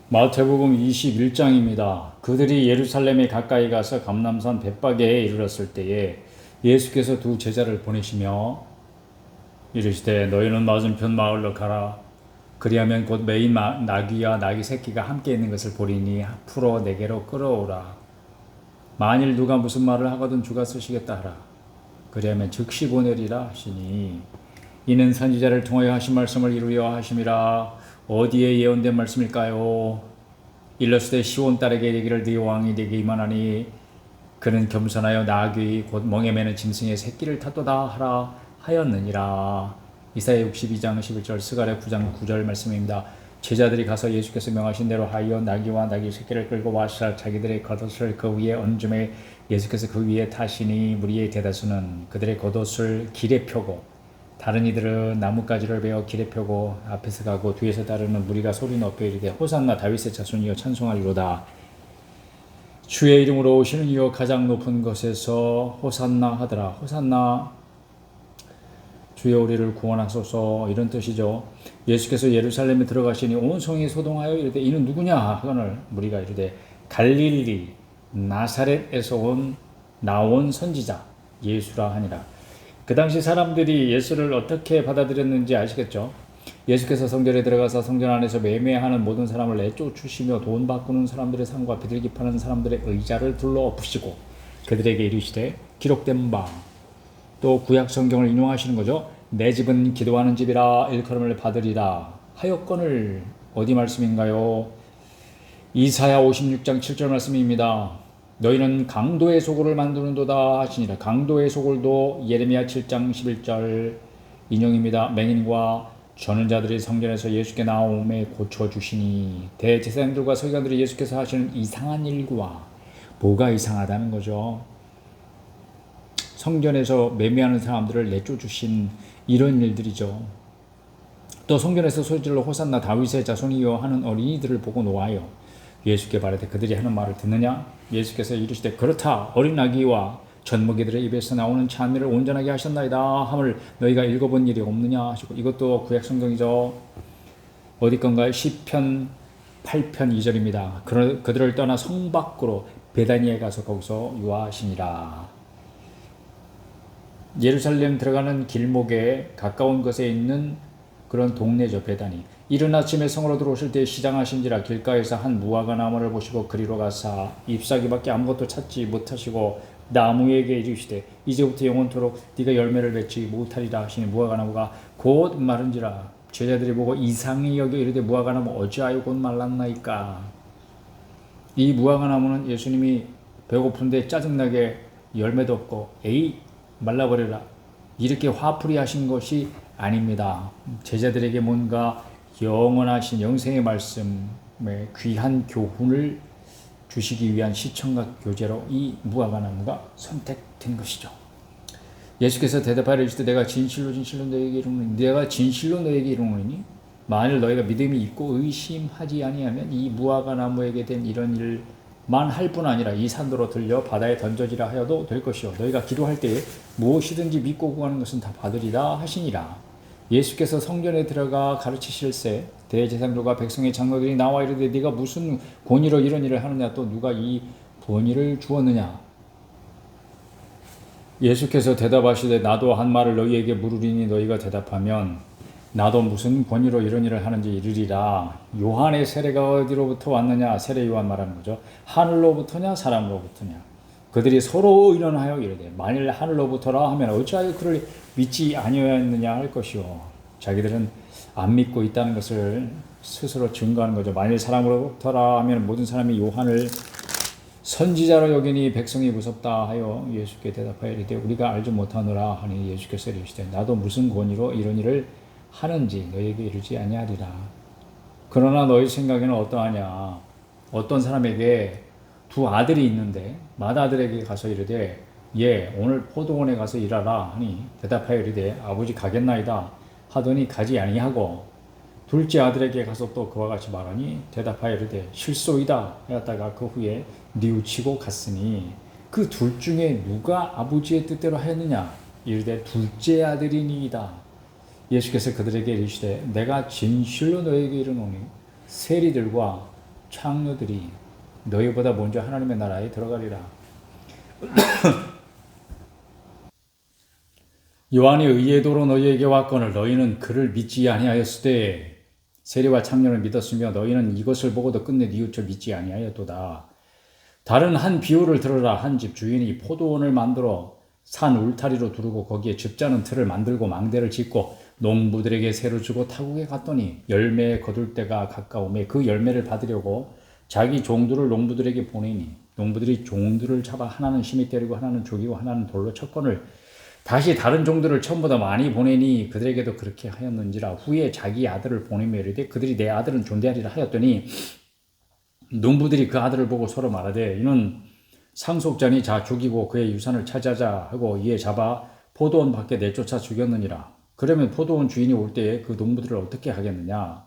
마태복음 21장입니다. 그들이 예루살렘에 가까이 가서 감람산 벳바게에 이르렀을 때에 예수께서 두 제자를 보내시며 이르시되 너희는 맞은편 마을로 가라. 그리하면 곧 매인 나귀와 나귀 새끼가 함께 있는 것을 보리니 앞으로 내게로 끌어오라. 만일 누가 무슨 말을 하거든 주가 쓰시겠다 하라. 그리하면 즉시 보내리라 하시니 이는 선지자를 통하여 하신 말씀을 이루려 하심이라. 어디에 예언된 말씀일까요? 일러스되 시온 딸에게 이르기를 네 왕이 되게 임하나니 그는 겸손하여 나귀 곧 멍에 매는 짐승의 새끼를 탔도다 하라 하였느니라. 이사야 62장 11절 스가랴 9장 9절 말씀입니다. 제자들이 가서 예수께서 명하신 대로 하여 나귀와 나귀 새끼를 끌고 와서 자기들의 겉옷을 그 위에 얹음에 예수께서 그 위에 타시니 무리의 대다수는 그들의 겉옷을 길에 펴고 다른 이들은 나뭇가지를 베어 길에 펴고 앞에서 가고 뒤에서 따르는 무리가 소리 높여 이르되 호산나 다윗의 자손이여 찬송하리로다. 주의 이름으로 오시는 이여 가장 높은 곳에서 호산나 하더라. 호산나 주의 우리를 구원하소서 이런 뜻이죠. 예수께서 예루살렘에 들어가시니 온 성이 소동하여 이르되 이는 누구냐 하거늘 무리가 이르되 갈릴리 나사렛에서 나온 선지자 예수라 하니라. 그 당시 사람들이 예수를 어떻게 받아들였는지 아시겠죠? 예수께서 성전에 들어가서 성전 안에서 매매하는 모든 사람을 내쫓으시며 돈 바꾸는 사람들의 상과 비둘기 파는 사람들의 의자를 둘러 엎으시고 그들에게 이르시되 기록된 바 또 구약 성경을 인용하시는 거죠. 내 집은 기도하는 집이라 일컬음을 받으리라 하였거늘 어디 말씀인가요? 이사야 56장 7절 말씀입니다. 너희는 강도의 소굴을 만드는도다 하시니라. 강도의 소굴도 예레미야 7장 11절 인용입니다. 맹인과 저는 자들이 성전에서 예수께 나옴에 고쳐주시니 대제사장들과 서기관들이 예수께서 하시는 이상한 일과 뭐가 이상하다는 거죠. 성전에서 매매하는 사람들을 내쫓으신 이런 일들이죠. 또 성전에서 소리질러 호산나 다윗의 자손이여 하는 어린이들을 보고 놓아요. 예수께 말하되 그들이 하는 말을 듣느냐? 예수께서 이르시되 그렇다. 어린 아기와 젖먹이들의 입에서 나오는 찬미를 온전하게 하셨나이다 함을 너희가 읽어본 일이 없느냐 하시고 이것도 구약 성경이죠. 어디 건가요? 시편 8편 2절입니다. 그들을 떠나 성 밖으로 베다니에 가서 거기서 유하시니라. 예루살렘 들어가는 길목에 가까운 곳에 있는 그런 동네죠. 베다니. 이른 아침에 성으로 들어오실 때 시장하신지라 길가에서 한 무화과 나무를 보시고 그리로 가사 잎사귀밖에 아무것도 찾지 못하시고 나무에게 이르시되 이제부터 영원토록 네가 열매를 맺지 못하리라 하시니 무화과 나무가 곧 마른지라. 제자들이 보고 이상히 여겨 이르되 무화과 나무 어찌하여 곧 말랐나이까. 이 무화과 나무는 예수님이 배고픈데 짜증나게 열매도 없고 에이 말라버려라 이렇게 화풀이 하신 것이 아닙니다. 제자들에게 뭔가 영원하신 영생의 말씀에 귀한 교훈을 주시기 위한 시청각 교재로 이 무화과 나무가 선택된 것이죠. 예수께서 대답하여 이르시되 내가 진실로 너에게 이르노니 내가 진실로 너에게 이르노니 만일 너희가 믿음이 있고 의심하지 아니하면 이 무화과 나무에게 된 이런 일만 할 뿐 아니라 이 산도로 들려 바다에 던져지라 하여도 될 것이요 너희가 기도할 때에 무엇이든지 믿고 구하는 것은 다 받으리라 하시니라. 예수께서 성전에 들어가 가르치실새 대제사장들과 백성의 장로들이 나와 이르되 네가 무슨 권위로 이런 일을 하느냐 또 누가 이 권위를 주었느냐. 예수께서 대답하시되 나도 한 말을 너희에게 물으리니 너희가 대답하면 나도 무슨 권위로 이런 일을 하는지 이르리라. 요한의 세례가 어디로부터 왔느냐. 세례 요한 말하는 거죠. 하늘로부터냐 사람으로부터냐. 그들이 서로 의논하여 이르되 만일 하늘로부터라 하면 어찌하여 그를 믿지 아니하였느냐 할 것이요. 자기들은 안 믿고 있다는 것을 스스로 증거하는 거죠. 만일 사람으로부터라 하면 모든 사람이 요한을 선지자로 여기니 백성이 무섭다 하여 예수께 대답하여 이르되 우리가 알지 못하노라 하니 예수께서 이르시되 나도 무슨 권위로 이런 일을 하는지 너희에게 이르지 아니하리라. 그러나 너희 생각에는 어떠하냐. 어떤 사람에게 두 아들이 있는데 맏아들에게 가서 이르되 오늘 포도원에 가서 일하라 하니 대답하여 이르되 아버지 가겠나이다 하더니 가지 아니하고 둘째 아들에게 가서 또 그와 같이 말하니 대답하여 이르되 실소이다 하였다가 그 후에 뉘우치고 갔으니 그 둘 중에 누가 아버지의 뜻대로 하였느냐. 이르되 둘째 아들이니이다. 예수께서 그들에게 이르시되 내가 진실로 너에게 이르노니 세리들과 창녀들이 너희보다 먼저 하나님의 나라에 들어가리라. 요한이 의의 도로 너희에게 왔거늘 너희는 그를 믿지 아니하였으되 세리와 창녀를 믿었으며 너희는 이것을 보고도 끝내 뉘우쳐 믿지 아니하였도다. 다른 한 비유를 들으라. 한 집 주인이 포도원을 만들어 산 울타리로 두르고 거기에 즙자는 틀을 만들고 망대를 짓고 농부들에게 새로 주고 타국에 갔더니 열매 거둘 때가 가까우매 그 열매를 받으려고 자기 종들을 농부들에게 보내니 농부들이 종들을 잡아 하나는 심히 때리고 하나는 죽이고 하나는 돌로 쳤거늘 다시 다른 종들을 처음보다 많이 보내니 그들에게도 그렇게 하였는지라. 후에 자기 아들을 보내며 이르되 그들이 내 아들은 존대하리라 하였더니 농부들이 그 아들을 보고 서로 말하되 이는 상속자니 자 죽이고 그의 유산을 차지하자 하고 이에 잡아 포도원 밖에 내쫓아 죽였느니라. 그러면 포도원 주인이 올 때에 그 농부들을 어떻게 하겠느냐.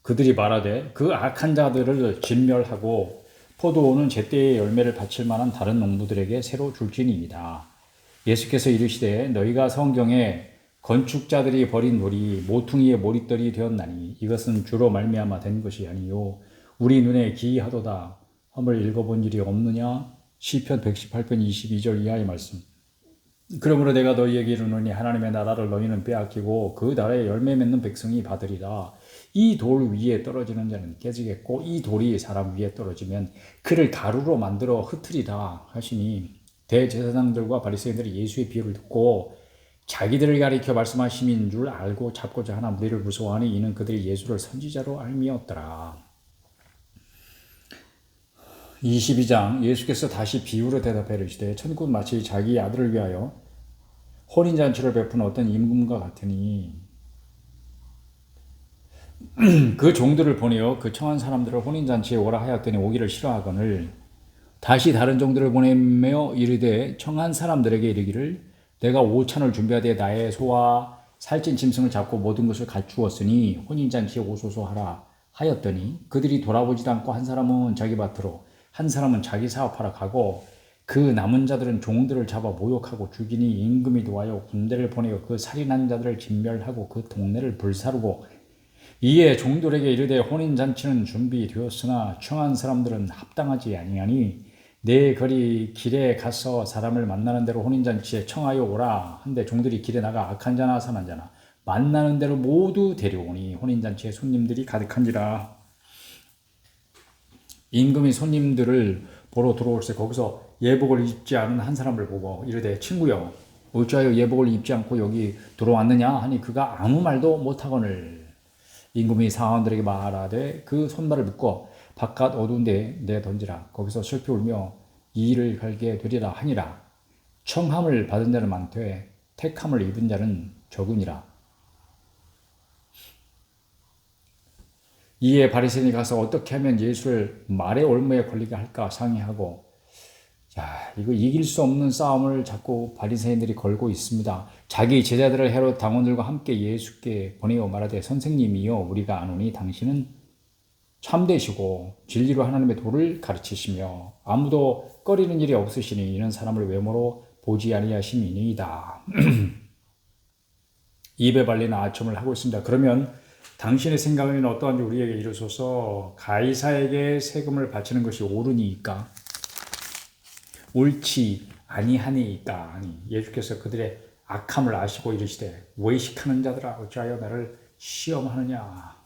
그들이 말하되 그 악한 자들을 진멸하고 포도원은 제때의 열매를 바칠 만한 다른 농부들에게 새로 줄지니이다. 예수께서 이르시되 너희가 성경에 건축자들이 버린 돌이 모퉁이의 모릿돌이 되었나니 이것은 주로 말미암아 된 것이 아니요 우리 눈에 기이하도다 함을 읽어본 일이 없느냐. 시편 118편 22절 이하의 말씀. 그러므로 내가 너희에게 이르노니 하나님의 나라를 너희는 빼앗기고 그 나라에 열매 맺는 백성이 받으리라. 이 돌 위에 떨어지는 자는 깨지겠고 이 돌이 사람 위에 떨어지면 그를 가루로 만들어 흩으리라 하시니 대제사장들과 바리새인들이 예수의 비유를 듣고 자기들을 가리켜 말씀하심인 줄 알고 잡고자 하나 무리를 무서워하니 이는 그들이 예수를 선지자로 알미었더라. 22장 예수께서 다시 비유로 대답해 이르시되 천국은 마치 자기 아들을 위하여 혼인잔치를 베푼 어떤 임금과 같으니 그 종들을 보내어 그 청한 사람들을 혼인잔치에 오라 하였더니 오기를 싫어하거늘 다시 다른 종들을 보내며 이르되 청한 사람들에게 이르기를 내가 오찬을 준비하되 나의 소와 살찐 짐승을 잡고 모든 것을 갖추었으니 혼인잔치에 오소서 하라 하였더니 그들이 돌아보지도 않고 한 사람은 자기 밭으로 한 사람은 자기 사업하러 가고 그 남은 자들은 종들을 잡아 모욕하고 죽이니 임금이 도하여 군대를 보내어 그 살인한 자들을 진멸하고 그 동네를 불사르고 이에 종들에게 이르되 혼인잔치는 준비되었으나 청한 사람들은 합당하지 아니하니 내 거리 길에 가서 사람을 만나는 대로 혼인잔치에 청하여 오라 한데 종들이 길에 나가 악한 자나 선한 자나 만나는 대로 모두 데려오니 혼인잔치에 손님들이 가득한지라. 임금이 손님들을 보러 들어올세 거기서 예복을 입지 않은 한 사람을 보고 이르되 친구여 어찌하여 예복을 입지 않고 여기 들어왔느냐 하니 그가 아무 말도 못하거늘 임금이 사원들에게 말하되 그 손발을 묶어 바깥 어두운 데에 내던지라. 거기서 슬피 울며 이를 갈게 되리라 하니라. 청함을 받은 자는 많되 택함을 입은 자는 적으니라. 이에 바리새인이 가서 어떻게 하면 예수를 말의 올무에 걸리게 할까 상의하고 이거 이길 수 없는 싸움을 자꾸 바리새인들이 걸고 있습니다. 자기 제자들을 헤롯 당원들과 함께 예수께 보내어 말하되 선생님이여 우리가 아노니 당신은 참되시고 진리로 하나님의 도를 가르치시며 아무도 꺼리는 일이 없으시니 이는 사람을 외모로 보지 아니하심이니이다. 입에 발리는 아첨을 하고 있습니다. 그러면 당신의 생각은 어떠한지 우리에게 이르소서. 가이사에게 세금을 바치는 것이 옳으니까 옳지 아니하니까. 아니 예수께서 그들의 악함을 아시고 이르시되 외식하는 자들아 어찌하여 나를 시험하느냐.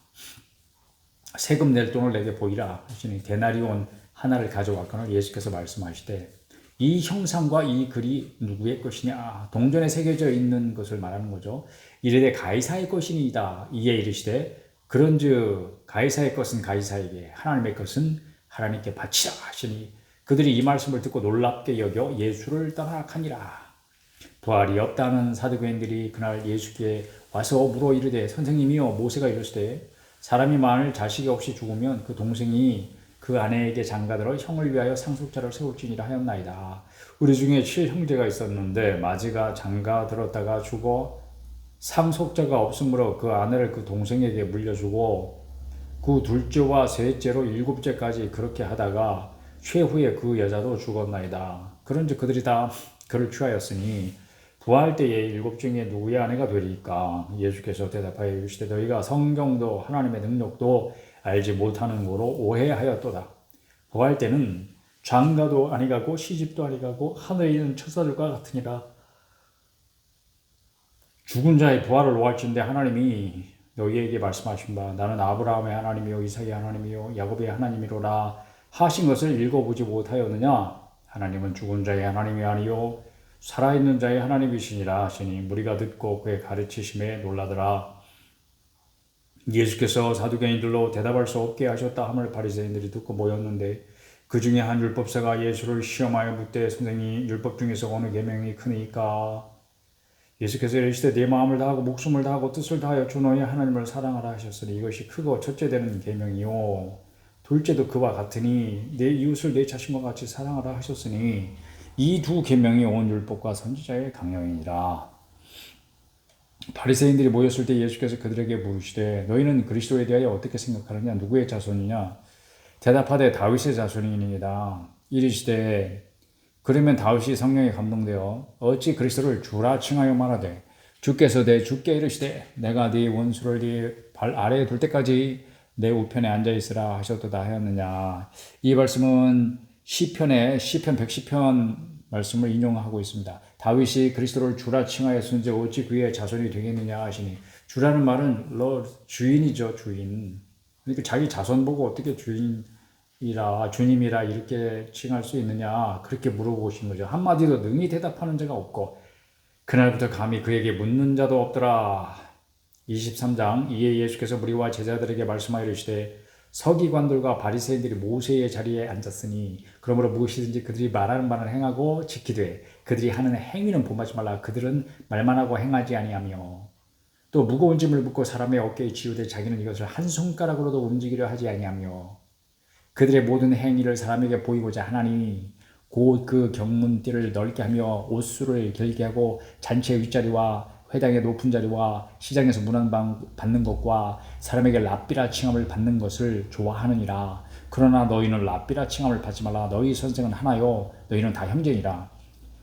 세금 낼 돈을 내게 보이라 하시니 데나리온 하나를 가져왔거늘 예수께서 말씀하시되 이 형상과 이 글이 누구의 것이냐. 동전에 새겨져 있는 것을 말하는 거죠. 이르되 가이사의 것이니이다. 이에 이르시되 그런즉 가이사의 것은 가이사에게 하나님의 것은 하나님께 바치라 하시니 그들이 이 말씀을 듣고 놀랍게 여겨 예수를 따라가니라. 부활이 없다는 사두개인들이 그날 예수께 와서 물어 이르되 선생님이여 모세가 이르시되 사람이 만일 자식이 없이 죽으면 그 동생이 그 아내에게 장가들어 형을 위하여 상속자를 세울지니라 하였나이다. 우리 중에 7형제가 있었는데 마지가 장가들었다가 죽어 상속자가 없으므로 그 아내를 그 동생에게 물려주고 그 둘째와 셋째로 7째까지 그렇게 하다가 최후에 그 여자도 죽었나이다. 그런즉 그들이 다 그를 취하였으니 부활 때에 7 중에 누구의 아내가 되리까? 예수께서 대답하여 이르시되 너희가 성경도 하나님의 능력도 알지 못하는 거로 오해하였도다. 부활 때는 장가도 아니가고 시집도 아니가고 하늘에 있는 천사들과 같으니라. 죽은 자의 부활을 노할진대 하나님이 너희에게 말씀하신 바 나는 아브라함의 하나님이요 이삭의 하나님이요 야곱의 하나님이로라 하신 것을 읽어보지 못하였느냐? 하나님은 죽은 자의 하나님이 아니요 살아있는 자의 하나님이시니라 하시니 무리가 듣고 그의 가르치심에 놀라더라. 예수께서 사두개인들로 대답할 수 없게 하셨다 함을 바리새인들이 듣고 모였는데 그 중에 한 율법사가 예수를 시험하여 묻되 선생님 율법 중에서 어느 계명이 크니까? 예수께서 이르시되 내 마음을 다하고 목숨을 다하고 뜻을 다하여 주 너희 하나님을 사랑하라 하셨으니 이것이 크고 첫째 되는 계명이요 둘째도 그와 같으니 내 이웃을 내 자신과 같이 사랑하라 하셨으니 이 두 계명이 온 율법과 선지자의 강령이니라. 바리새인들이 모였을 때 예수께서 그들에게 물으시되 너희는 그리스도에 대하여 어떻게 생각하느냐? 누구의 자손이냐? 대답하되 다윗의 자손이니이다. 이르시되 그러면 다윗이 성령에 감동되어 어찌 그리스도를 주라 칭하여 말하되 주께서 내 주께 이르시되 내가 네 원수를 네 발 아래에 둘 때까지 내 우편에 앉아 있으라 하셨도다 하였느냐. 이 말씀은 시편 110편 말씀을 인용하고 있습니다. 다윗이 그리스도를 주라 칭하였은지 어찌 그의 자손이 되겠느냐 하시니 주라는 말은 주인이죠. 주인. 그러니까 자기 자손 보고 어떻게 주님이라 이렇게 칭할 수 있느냐 그렇게 물어보신 거죠. 한마디로 능히 대답하는 자가 없고 그날부터 감히 그에게 묻는 자도 없더라. 23장 이에 예수께서 무리와 제자들에게 말씀하여 이르시되 서기관들과 바리새인들이 모세의 자리에 앉았으니 그러므로 무엇이든지 그들이 말하는 바를 행하고 지키되 그들이 하는 행위는 본받지 말라. 그들은 말만 하고 행하지 아니하며 또 무거운 짐을 붓고 사람의 어깨에 지우되 자기는 이것을 한 손가락으로도 움직이려 하지 아니하며 그들의 모든 행위를 사람에게 보이고자 하나니 곧 그 경문띠를 넓게 하며 옷수를 길게 하고 잔치의 윗자리와 회당의 높은 자리와 시장에서 문안 받는 것과 사람에게 랍비라 칭함을 받는 것을 좋아하느니라. 그러나 너희는 랍비라 칭함을 받지 말라. 너희 선생은 하나요 너희는 다 형제니라.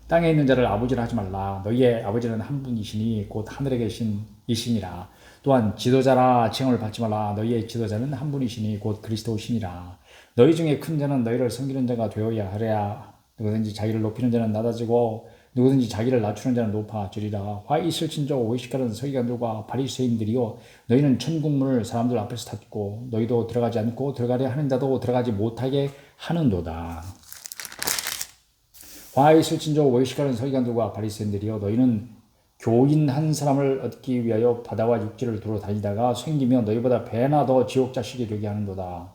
땅에 있는 자를 아버지라 하지 말라. 너희의 아버지는 한 분이시니 곧 하늘에 계신 이시니라. 또한 지도자라 칭함을 받지 말라. 너희의 지도자는 한 분이시니 곧 그리스도시니라. 너희 중에 큰 자는 너희를 섬기는 자가 되어야 하랴. 누구든지 자기를 높이는 자는 낮아지고 누구든지 자기를 낮추는 자는 높아지리라. 화 있을 진저 오해시가는 서기관들과 바리새인들이요 너희는 천국문을 사람들 앞에서 닫고 너희도 들어가지 않고 들어가려 하는 자도 들어가지 못하게 하는도다. 화 있을 진저 오해시가는 서기관들과 바리새인들이요 너희는 교인 한 사람을 얻기 위하여 바다와 육지를 두루 다니다가 생기며 너희보다 배나 더 지옥 자식이 되게 하는도다.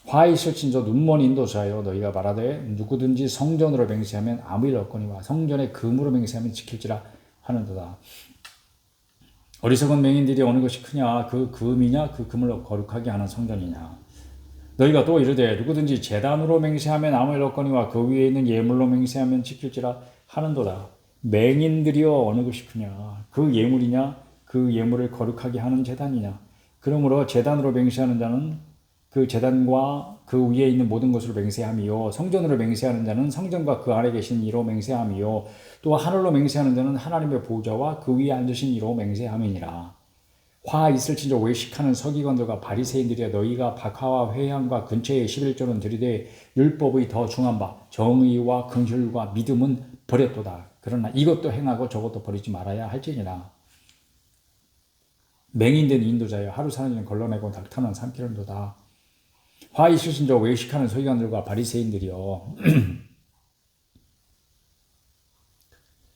화 있을진저 눈먼 인도자여 너희가 말하되 누구든지 성전으로 맹세하면 아무 일 없거니와 성전에 금으로 맹세하면 지킬지라 하는도다. 어리석은 맹인들이 어느 것이 크냐? 그 금이냐? 그 금을 거룩하게 하는 성전이냐? 너희가 또 이르되 누구든지 제단으로 맹세하면 아무 일 없거니와 그 위에 있는 예물로 맹세하면 지킬지라 하는도다. 맹인들이여 어느 것이 크냐? 그 예물이냐? 그 예물을 거룩하게 하는 제단이냐? 그러므로 제단으로 맹세하는 자는 그 제단과 그 위에 있는 모든 것으로 맹세함이요 성전으로 맹세하는 자는 성전과 그 안에 계신 이로 맹세함이요 또 하늘로 맹세하는 자는 하나님의 보좌와 그 위에 앉으신 이로 맹세함이니라. 화 있을진저 외식하는 서기관들과 바리새인들이여 너희가 박하와 회향과 근처에 11조는 들이되 율법의 더 중한 바 정의와 긍휼과 믿음은 버렸도다. 그러나 이것도 행하고 저것도 버리지 말아야 할지니라. 맹인된 인도자여 하루 사는 일은 걸러내고 닥터는 삼키는도다. 화 있으신저 외식하는 서기관들과 바리새인들이여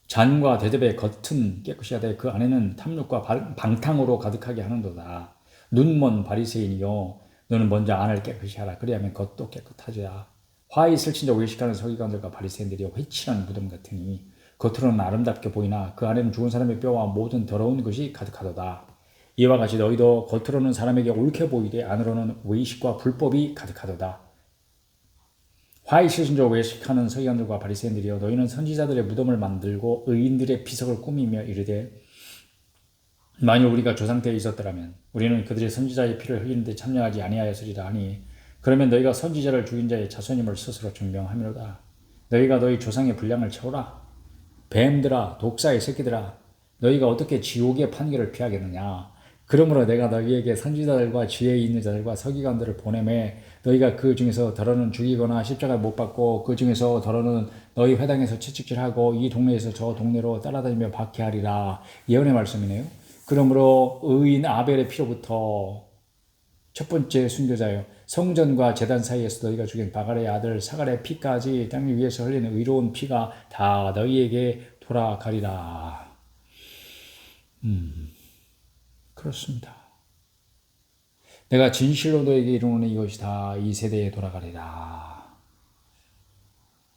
잔과 대접의 겉은 깨끗이 하되 그 안에는 탐욕과 방탕으로 가득하게 하는도다. 눈먼 바리새인이여 너는 먼저 안을 깨끗이 하라. 그리하면 겉도 깨끗하리라. 화 있을진저 외식하는 서기관들과 바리새인들이여 회칠한 무덤 같으니 겉으로는 아름답게 보이나 그 안에는 죽은 사람의 뼈와 모든 더러운 것이 가득하도다. 이와 같이 너희도 겉으로는 사람에게 옳게 보이되 안으로는 외식과 불법이 가득하도다. 화 있으신저 외식하는 서기관들과 바리새인들이여 너희는 선지자들의 무덤을 만들고 의인들의 비석을 꾸미며 이르되 만일 우리가 조상 때에 있었더라면 우리는 그들의 선지자의 피를 흘리는데 참여하지 아니하였으리라 하니 그러면 너희가 선지자를 죽인 자의 자손임을 스스로 증명하미로다. 너희가 너희 조상의 분량을 채우라. 뱀들아 독사의 새끼들아 너희가 어떻게 지옥의 판결을 피하겠느냐. 그러므로 내가 너희에게 선지자들과 지혜 있는 자들과 서기관들을 보내매 너희가 그 중에서 더러는 죽이거나 십자가에 못 박고 그 중에서 더러는 너희 회당에서 채찍질하고 이 동네에서 저 동네로 따라다니며 박해하리라. 예언의 말씀이네요. 그러므로 의인 아벨의 피로부터 첫 번째 순교자여 성전과 제단 사이에서 너희가 죽인 바갈의 아들 사갈의 피까지 땅 위에서 흘리는 의로운 피가 다 너희에게 돌아가리라. 그렇습니다. 내가 진실로 너에게 이르노니 이것이 다 이 세대에 돌아가리라.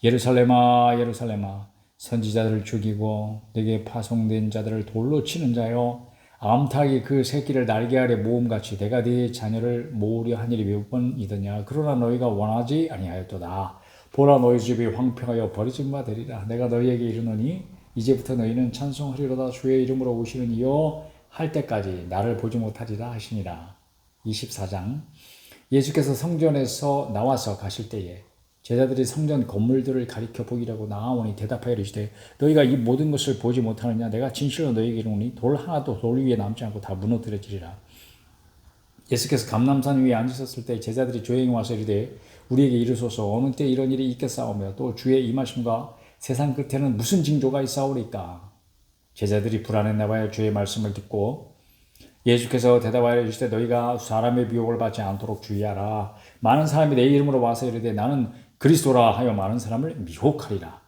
예루살렘아 예루살렘아 선지자들을 죽이고 내게 파송된 자들을 돌로 치는 자여 암탉이 그 새끼를 날개 아래 모음같이 내가 네 자녀를 모으려 한 일이 몇 번이더냐. 그러나 너희가 원하지 아니하였도다. 보라 너희 집이 황폐하여 버려진 바 되리라. 내가 너희에게 이르노니 이제부터 너희는 찬송하리로다. 주의 이름으로 오시는 이여 할 때까지 나를 보지 못하리라 하시니라. 24장 예수께서 성전에서 나와서 가실 때에 제자들이 성전 건물들을 가리켜 보기라고 나아오니 대답하여 이르시되 너희가 이 모든 것을 보지 못하느냐. 내가 진실로 너희에게 이르노니 돌 하나도 돌 위에 남지 않고 다 무너뜨려지리라. 예수께서 감람산 위에 앉으셨을 때 제자들이 조용히 와서 이르되 우리에게 이르소서 어느 때 이런 일이 있겠사오며 또 주의 임하심과 세상 끝에는 무슨 징조가 있사오리까. 제자들이 불안했나 봐요. 주의 말씀을 듣고 예수께서 대답하여 이르시되 너희가 사람의 미혹을 받지 않도록 주의하라. 많은 사람이 내 이름으로 와서 이르되 나는 그리스도라 하여 많은 사람을 미혹하리라.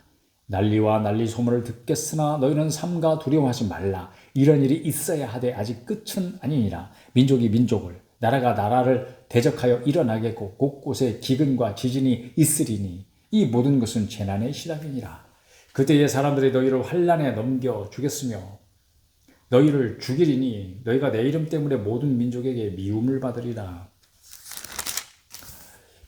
난리와 난리 소문을 듣겠으나 너희는 삼가 두려워하지 말라. 이런 일이 있어야 하되 아직 끝은 아니니라. 민족이 민족을 나라가 나라를 대적하여 일어나겠고 곳곳에 기근과 지진이 있으리니 이 모든 것은 재난의 시작이니라. 그때에 사람들이 너희를 환난에 넘겨 주겠으며 너희를 죽이리니 너희가 내 이름 때문에 모든 민족에게 미움을 받으리라.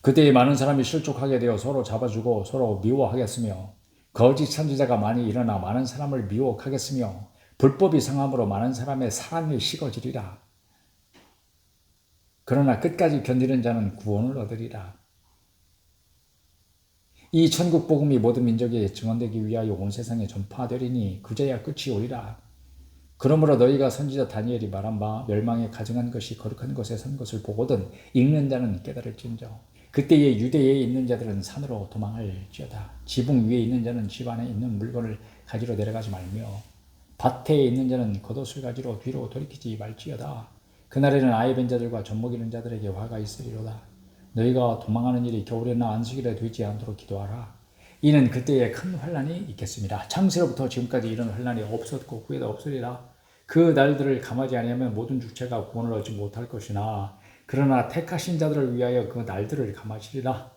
그때에 많은 사람이 실족하게 되어 서로 잡아주고 서로 미워하겠으며 거짓 선지자가 많이 일어나 많은 사람을 미혹하겠으며 불법이 상함으로 많은 사람의 사랑이 식어지리라. 그러나 끝까지 견디는 자는 구원을 얻으리라. 이 천국 복음이 모든 민족에게 증언되기 위하여 온 세상에 전파되리니 그제야 끝이 오리라. 그러므로 너희가 선지자 다니엘이 말한 바 멸망에 가증한 것이 거룩한 곳에 선 것을 보거든 읽는 자는 깨달을지언정. 그때에 유대에 있는 자들은 산으로 도망할지어다. 지붕 위에 있는 자는 집 안에 있는 물건을 가지러 내려가지 말며 밭에 있는 자는 겉옷을 가지러 뒤로 돌이키지 말지어다. 그날에는 아이 뵌 자들과 젖먹 이는 자들에게 화가 있으리로다. 너희가 도망하는 일이 겨울에나 안식일에 되지 않도록 기도하라. 이는 그때에 큰 환난이 있겠습니다. 창세로부터 지금까지 이런 환난이 없었고 후에도 없으리라. 그 날들을 감하지 아니하면 모든 주체가 구원을 얻지 못할 것이나 그러나 택하신 자들을 위하여 그 날들을 감하시리라.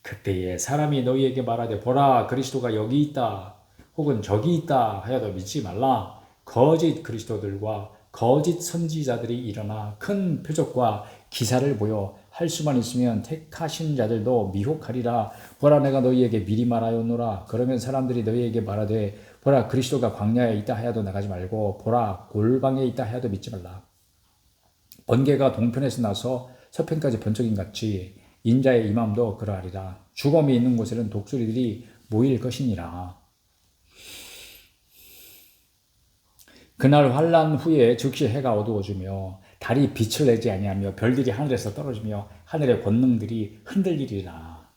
그때에 사람이 너희에게 말하되 보라 그리스도가 여기 있다 혹은 저기 있다 하여도 믿지 말라. 거짓 그리스도들과 거짓 선지자들이 일어나 큰 표적과 기사를 보여 할 수만 있으면 택하신 자들도 미혹하리라. 보라 내가 너희에게 미리 말하였노라. 그러면 사람들이 너희에게 말하되 보라 그리스도가 광야에 있다 하여도 나가지 말고 보라 골방에 있다 하여도 믿지 말라. 번개가 동편에서 나서 서편까지 번쩍임 같이 인자의 임함도 그러하리라. 죽음이 있는 곳에는 독수리들이 모일 것이니라. 그날 환난 후에 즉시 해가 어두워지며 달이 빛을 내지 아니하며 별들이 하늘에서 떨어지며 하늘의 권능들이 흔들리리라.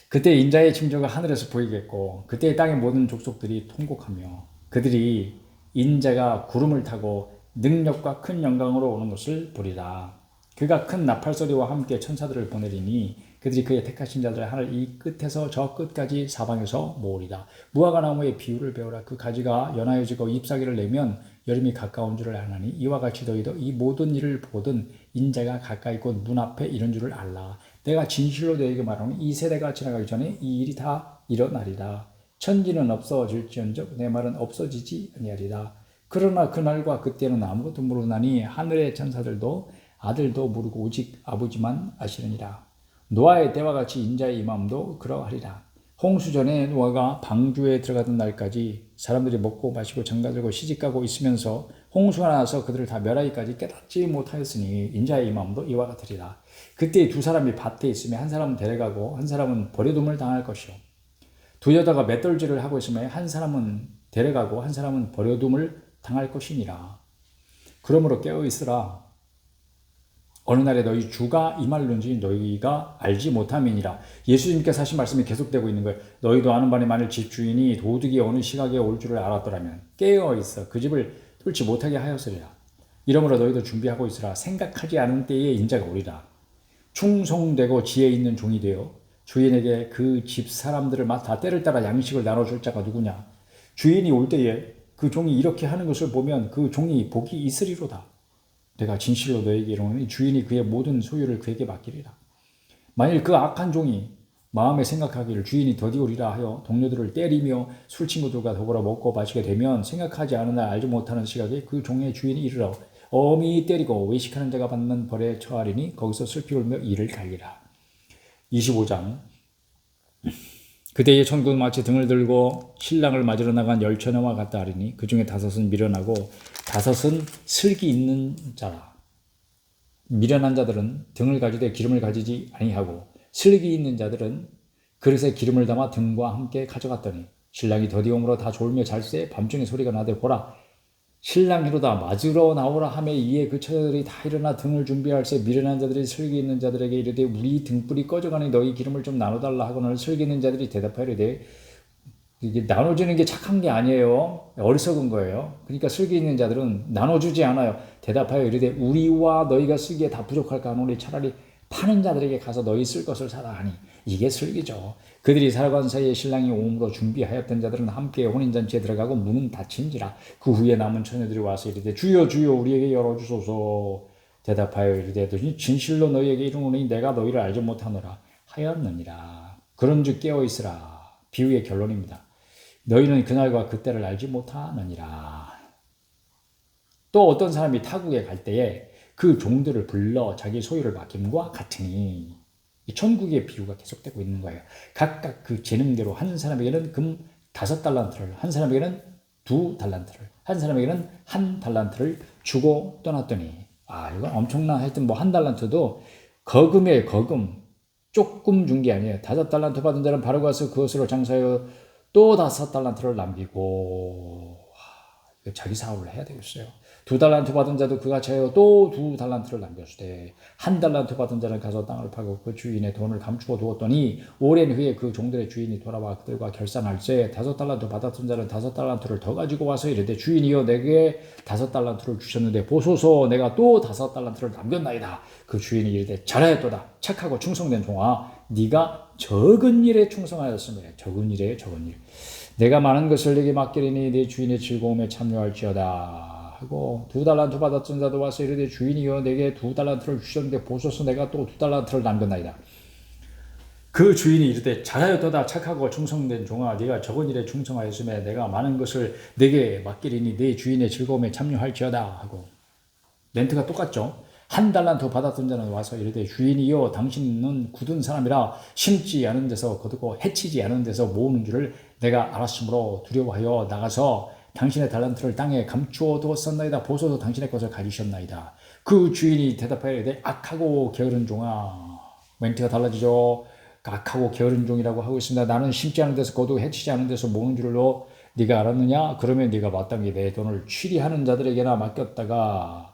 그때 인자의 징조가 하늘에서 보이겠고 그때 땅의 모든 족속들이 통곡하며 그들이 인자가 구름을 타고 능력과 큰 영광으로 오는 것을 보리라. 그가 큰 나팔소리와 함께 천사들을 보내리니 그들이 그의 택하신 자들 하늘 이 끝에서 저 끝까지 사방에서 모으리라. 무화과 나무의 비유를 배우라. 그 가지가 연하여지고 잎사귀를 내면 여름이 가까운 줄을 아나니 이와 같이 너희도 이 모든 일을 보든 인자가 가까이 곧 문 앞에 이런 줄을 알라. 내가 진실로 너희에게 말하노니 이 세대가 지나가기 전에 이 일이 다 일어나리라. 천지는 없어질지언정 내 말은 없어지지 아니하리라. 그러나 그날과 그때는 아무것도 모르나니 하늘의 천사들도 아들도 모르고 오직 아버지만 아시느니라. 노아의 때와 같이 인자의 임함도 그러하리라. 홍수 전에 노아가 방주에 들어가던 날까지 사람들이 먹고 마시고 장가들고 시집가고 있으면서 홍수가 나서 그들을 다 멸하기까지 깨닫지 못하였으니 인자의 임함도 이와 같으리라. 그때 두 사람이 밭에 있으며 한 사람은 데려가고 한 사람은 버려둠을 당할 것이요. 두 여자가 맷돌질을 하고 있으며 한 사람은 데려가고 한 사람은 버려둠을 당할 것이니라. 그러므로 깨어 있으라. 어느 날에 너희 주가 임할는지 너희가 알지 못함이니라. 예수님께서 하신 말씀이 계속되고 있는 거예요. 너희도 아는 바니 만일 집주인이 도둑이 어느 시각에 올 줄을 알았더라면 깨어 있어 그 집을 뚫지 못하게 하였으리라. 이러므로 너희도 준비하고 있으라. 생각하지 않은 때에 인자가 오리라. 충성되고 지혜 있는 종이 되어 주인에게 그 집 사람들을 맡아 때를 따라 양식을 나눠줄 자가 누구냐. 주인이 올 때에 그 종이 이렇게 하는 것을 보면 그 종이 복이 있으리로다. 내가 진실로 너에게 이르노니 주인이 그의 모든 소유를 그에게 맡기리라. 만일 그 악한 종이 마음에 생각하기를 주인이 더디오리라 하여 동료들을 때리며 술 친구들과 더불어 먹고 마시게 되면 생각하지 않은 날 알지 못하는 시각에 그 종의 주인이 이르러 엄히 때리고 외식하는 자가 받는 벌에 처하리니 거기서 슬피 울며 이를 갈리라. 25장. 그때의 천국은 마치 등을 들고 신랑을 맞으러 나간 열처녀와 같다 하리니 그 중에 5은 미련하고 5은 슬기 있는 자라. 미련한 자들은 등을 가지되 기름을 가지지 아니하고 슬기 있는 자들은 그릇에 기름을 담아 등과 함께 가져갔더니 신랑이 더디움으로 다 졸며 잘세 밤중에 소리가 나되 보라 신랑이로다 맞으러 나오라 하매 이에 그 처녀들이 다 일어나 등을 준비할세 미련한 자들이 슬기 있는 자들에게 이르되 우리 등불이 꺼져가니 너희 기름을 좀 나눠달라 하고는 슬기 있는 자들이 대답하이르되 이게 나눠주는 게 착한 게 아니에요. 어리석은 거예요. 그러니까 슬기 있는 자들은 나눠주지 않아요. 대답하여 이르되 우리와 너희가 쓰기에 다 부족할까 하노니 차라리 파는 자들에게 가서 너희 쓸 것을 사라 하니 이게 슬기죠. 그들이 살아간 사이에 신랑이 오므로 준비하였던 자들은 함께 혼인잔치에 들어가고 문은 닫힌지라. 그 후에 남은 처녀들이 와서 이르되 주여 주여 우리에게 열어주소서. 대답하여 이르되 진실로 너희에게 이르노니 내가 너희를 알지 못하노라 하였느니라. 그런즉 깨어있으라. 비유의 결론입니다. 너희는 그날과 그때를 알지 못하느니라. 또 어떤 사람이 타국에 갈 때에 그 종들을 불러 자기 소유를 맡김과 같으니 이 천국의 비유가 계속되고 있는 거예요. 각각 그 재능대로 한 사람에게는 금 5달란트를, 한 사람에게는 2달란트를, 한 사람에게는 1달란트를 주고 떠났더니 이건 엄청난 하여튼 뭐 1달란트도 거금의 거금 조금 준 게 아니에요. 5달란트 받은 자는 바로 가서 그것으로 장사하여 또 5달란트를 남기고 자기 사업을 해야 되겠어요. 2달란트 받은 자도 그같이 하여 또 2달란트를 남겼으되 1달란트 받은 자는 가서 땅을 파고 그 주인의 돈을 감추어 두었더니 오랜 후에 그 종들의 주인이 돌아와 그들과 결산할세 5달란트 받았던 자는 5달란트를 더 가지고 와서 이르되 주인이여 내게 5달란트를 주셨는데 보소서 내가 또 5달란트를 남겼나이다. 그 주인이 이르되 잘하였도다 착하고 충성된 종아 네가 적은 일에 충성하였으며 적은 일에 적은 일 내가 많은 것을 내게 맡기리니 내 주인의 즐거움에 참여할지어다 하고 2달란트 받았던 자도 와서 이르되 주인이여 내게 2달란트를 주셨는데 보소서 내가 또 2달란트를 남겼나이다. 그 주인이 이르되 잘하였도다 착하고 충성된 종아 네가 적은 일에 충성하였으며 내가 많은 것을 내게 맡기리니 내 주인의 즐거움에 참여할지어다 하고 멘트가 똑같죠. 1달란트 받았던 자는 와서 이르되 주인이여 당신은 굳은 사람이라 심지 않은 데서 거두고 해치지 않은 데서 모으는 줄을 내가 알았으므로 두려워하여 나가서 당신의 달란트를 땅에 감추어 두었었나이다. 보소서 당신의 것을 가지셨나이다. 그 주인이 대답하여 이르되 악하고 게으른 종아. 멘트가 달라지죠. 악하고 게으른 종이라고 하고 있습니다. 나는 심지 않은 데서 거두고 해치지 않은 데서 모으는 줄로 네가 알았느냐? 그러면 네가 마땅히 내 돈을 취리하는 자들에게나 맡겼다가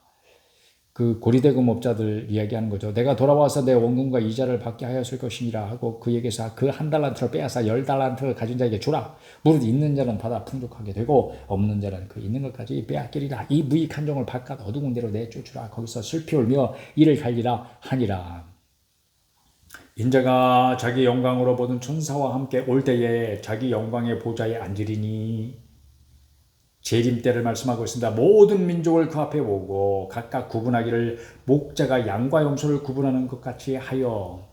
그 고리대금업자들 이야기하는 거죠. 내가 돌아와서 내 원금과 이자를 받게 하였을 것이니라 하고 그에게서 그 1달란트를 빼앗아 10달란트를 가진 자에게 주라. 무릇 있는 자는 받아 풍족하게 되고 없는 자는 그 있는 것까지 빼앗기리라. 이 무익한 종을 바깥 어두운 데로 내쫓으라. 거기서 슬피 울며 이를 갈리라 하니라. 인자가 자기 영광으로 모든 천사와 함께 올 때에 자기 영광의 보좌에 앉으리니 재림 때를 말씀하고 있습니다. 모든 민족을 그 앞에 모으고 각각 구분하기를 목자가 양과 염소를 구분하는 것 같이 하여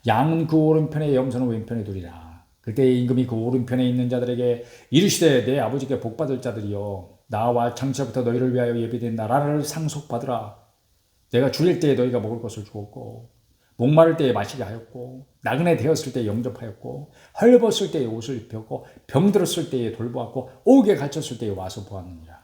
양은 그 오른편에 염소는 왼편에 두리라. 그때 임금이 그 오른편에 있는 자들에게 이르시되 내 아버지께 복받을 자들이여 나와 창세부터 너희를 위하여 예비된 나라를 상속받으라. 내가 줄일 때에 너희가 먹을 것을 주었고 목마를 때에 마시게 하였고 나그네 되었을 때에 영접하였고 헐벗을 때에 옷을 입혔고 병들었을 때에 돌보았고 옥에 갇혔을 때에 와서 보았느니라.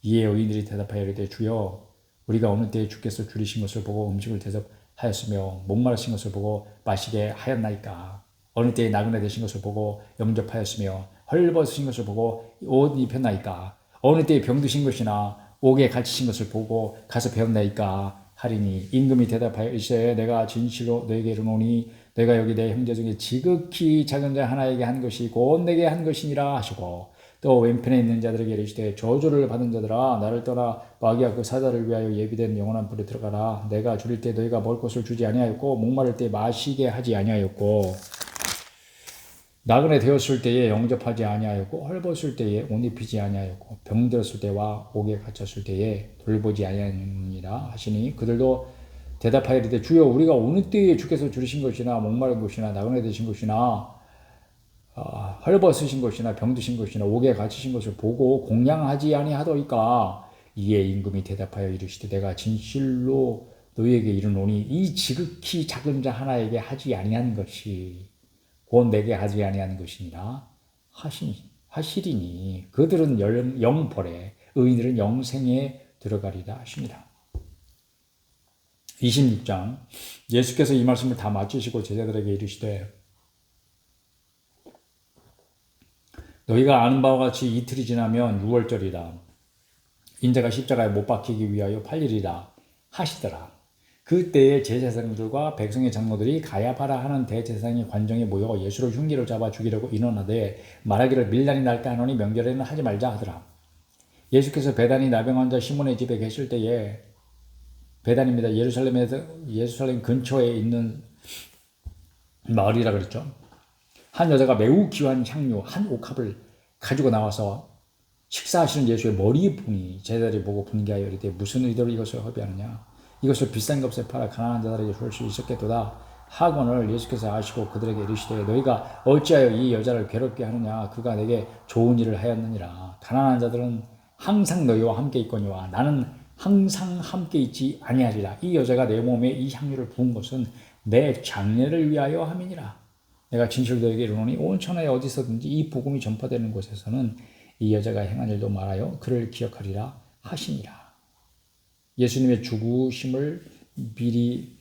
이에 의인들이 대답하여 이르되 주여 우리가 어느 때에 주께서 줄이신 것을 보고 음식을 대접하였으며 목마르신 것을 보고 마시게 하였나이까. 어느 때에 나그네 되신 것을 보고 영접하였으며 헐벗으신 것을 보고 옷 입혔나이까. 어느 때에 병드신 것이나 옥에 갇히신 것을 보고 가서 배웠나이까 하리니 임금이 대답하여 이르시되 내가 진실로 너에게 이르노니 내가 여기 내 형제 중에 지극히 작은 자 하나에게 한 것이 곧 내게 한 것이니라 하시고 또 왼편에 있는 자들에게 이르시되 저주를 받은 자들아 나를 떠나 마귀와 그 사자를 위하여 예비된 영원한 불에 들어가라. 내가 줄일 때 너희가 먹을 것을 주지 아니하였고 목마를 때 마시게 하지 아니하였고 나그네 되었을 때에 영접하지 아니하였고 헐벗을 때에 옷 입히지 아니하였고 병들었을 때와 옥에 갇혔을 때에 돌보지 아니하니라 하시니 그들도 대답하여 이르되 주여 우리가 어느 때에 주께서 줄이신 것이나 목마른 것이나 나그네 되신 것이나 헐벗으신 것이나 병드신 것이나 옥에 갇히신 것을 보고 공양하지 아니하더이까. 이에 임금이 대답하여 이르시되 내가 진실로 너희에게 이르노니 이 지극히 작은 자 하나에게 하지 아니한 것이 곧 내게 하지 아니한 것이니라 하시리니 그들은 영벌에 의인들은 영생에 들어가리라 하십니다. 26장 예수께서 이 말씀을 다 마치시고 제자들에게 이르시되 너희가 아는 바와 같이 이틀이 지나면 유월절이라 인자가 십자가에 못 박히기 위하여 팔리리라 하시더라. 그때에 제사장들과 백성의 장로들이 가야바라 하는 대제사장의 관정에 모여 예수를 흉기를 잡아 죽이려고 인원하되 말하기를 밀란이 날까 하노니 명절에는 하지 말자 하더라. 예수께서 베다니 나병 환자 시몬의 집에 계실 때에 베다니입니다. 예루살렘 근처에 있는 마을이라 그랬죠. 한 여자가 매우 귀한 향료 한 옥합을 가지고 나와서 식사하시는 예수의 머리에 부니 제자들이 보고 분개하여 이르되 무슨 의도로 이것을 허비하느냐 이것을 비싼 값에 팔아 가난한 자들에게 줄 수 있었겠도다 하거늘 예수께서 아시고 그들에게 이르시되 너희가 어찌하여 이 여자를 괴롭게 하느냐 그가 내게 좋은 일을 하였느니라. 가난한 자들은 항상 너희와 함께 있거니와 나는 항상 함께 있지 아니하리라. 이 여자가 내 몸에 이 향유를 부은 것은 내 장례를 위하여 함이니라. 내가 진실로 너에게 이르노니 온 천하에 어디서든지 이 복음이 전파되는 곳에서는 이 여자가 행한 일도 말하여 그를 기억하리라 하시니라. 예수님의 죽으심을 미리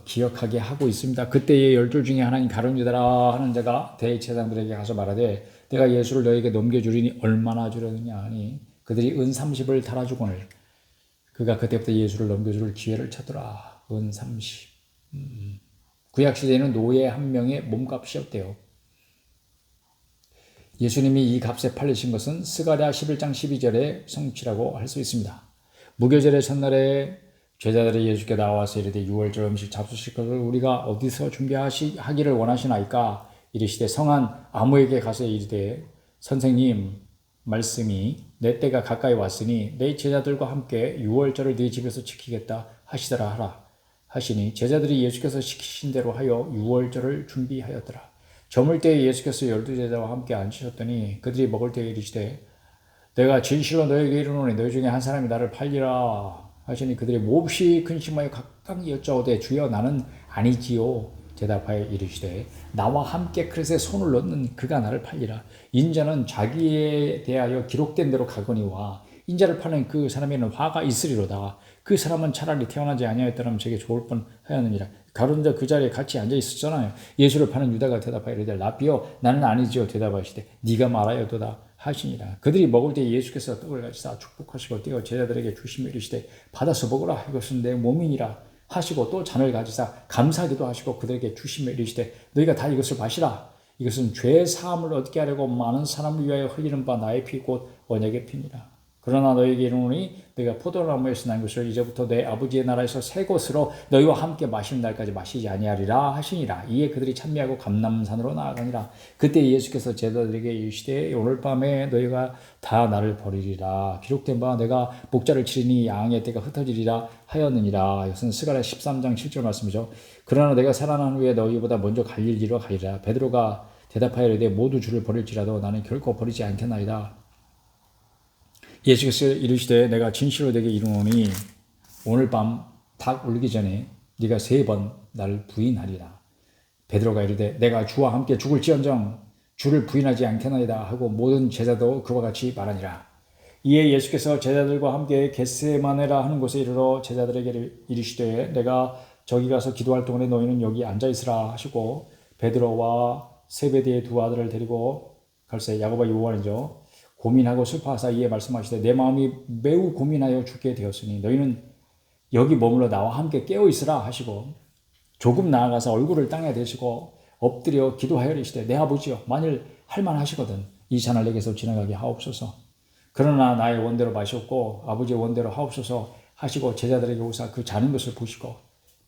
기억하게 하고 있습니다. 그때의 12 중에 하나인 가룟 유다라 하는 자가 대제사장들에게 가서 말하되 내가 예수를 너에게 넘겨주리니 얼마나 주려느냐 하니 그들이 은 30을 달아주거늘 그가 그때부터 예수를 넘겨줄 기회를 찾더라. 은 30. 구약시대에는 노예 한 명의 몸값이었대요. 예수님이 이 값에 팔리신 것은 스가랴 11장 12절의 성취라고 할 수 있습니다. 무교절의 첫날에 제자들이 예수께 나와서 이르되 유월절 음식 잡수실 것을 우리가 어디서 준비하기를 원하시나이까 이르시되 성한 아무에게 가서 이르되 선생님 말씀이 내 때가 가까이 왔으니 내 제자들과 함께 유월절을 네 집에서 지키겠다 하시더라 하라 하시니 제자들이 예수께서 시키신 대로 하여 유월절을 준비하였더라. 저물 때에 예수께서 12제자와 함께 앉으셨더니 그들이 먹을 때에 이르시되 내가 진실로 너에게 이르노니 너희 중에 한 사람이 나를 팔리라 하시니 그들이 몹시 근심하여 각각 여짜오되 주여 나는 아니지요 대답하여 이르시되 나와 함께 그릇에 손을 넣는 그가 나를 팔리라. 인자는 자기에 대하여 기록된 대로 가거니와 인자를 파는 그 사람에는 화가 있으리로다. 그 사람은 차라리 태어나지 아니하였더라면 저게 좋을 뻔하였느니라. 가룟 자 그 자리에 같이 앉아 있었잖아요. 예수를 파는 유다가 대답하여 이르되 라비여 나는 아니지요 대답하시되 네가 말하여도다 하시니라. 그들이 먹을 때 예수께서 떡을 가지사 축복하시고 떼어 제자들에게 주시며 이르시되 받아서 먹으라 이것은 내 몸이니라 하시고 또 잔을 가지사 감사하기도 하시고 그들에게 주시며 이르시되 너희가 다 이것을 마시라. 이것은 죄 사함을 얻게 하려고 많은 사람을 위하여 흘리는 바 나의 피 곧 언약의 피니라. 그러나 너희에게 이르노니 너희가 포도나무에서 난 것을 이제부터 내 아버지의 나라에서 새 것으로 너희와 함께 마시는 날까지 마시지 아니하리라 하시니라. 이에 그들이 찬미하고 감람산으로 나아가니라. 그때 예수께서 제자들에게 이르시되 오늘 밤에 너희가 다 나를 버리리라. 기록된 바 내가 목자를 치리니 양의 떼가 흩어지리라 하였느니라. 이것은 스가랴 13장 7절 말씀이죠. 그러나 내가 살아난 후에 너희보다 먼저 갈릴리로 가리라. 베드로가 대답하여 이르되 모두 주를 버릴지라도 나는 결코 버리지 않겠나이다. 예수께서 이르시되 내가 진실로 내게 이르노니 오늘 밤 닭 울기 전에 네가 3번 나를 부인하리라. 베드로가 이르되 내가 주와 함께 죽을지언정 주를 부인하지 않겠나이다 하고 모든 제자도 그와 같이 말하니라. 이에 예수께서 제자들과 함께 겟세마네라 하는 곳에 이르러 제자들에게 이르시되 내가 저기 가서 기도할 동안에 너희는 여기 앉아있으라 하시고 베드로와 세베대의 두 아들을 데리고 갈새 야고보 요한이죠. 고민하고 슬퍼하사 이에 말씀하시되 내 마음이 매우 고민하여 죽게 되었으니 너희는 여기 머물러 나와 함께 깨어 있으라 하시고 조금 나아가서 얼굴을 땅에 대시고 엎드려 기도하여 이르시되 내 아버지여 만일 할만하시거든 이 잔을 내게서 지나가게 하옵소서. 그러나 나의 원대로 마시옵고 아버지의 원대로 하옵소서 하시고 제자들에게 오사 그 자는 것을 보시고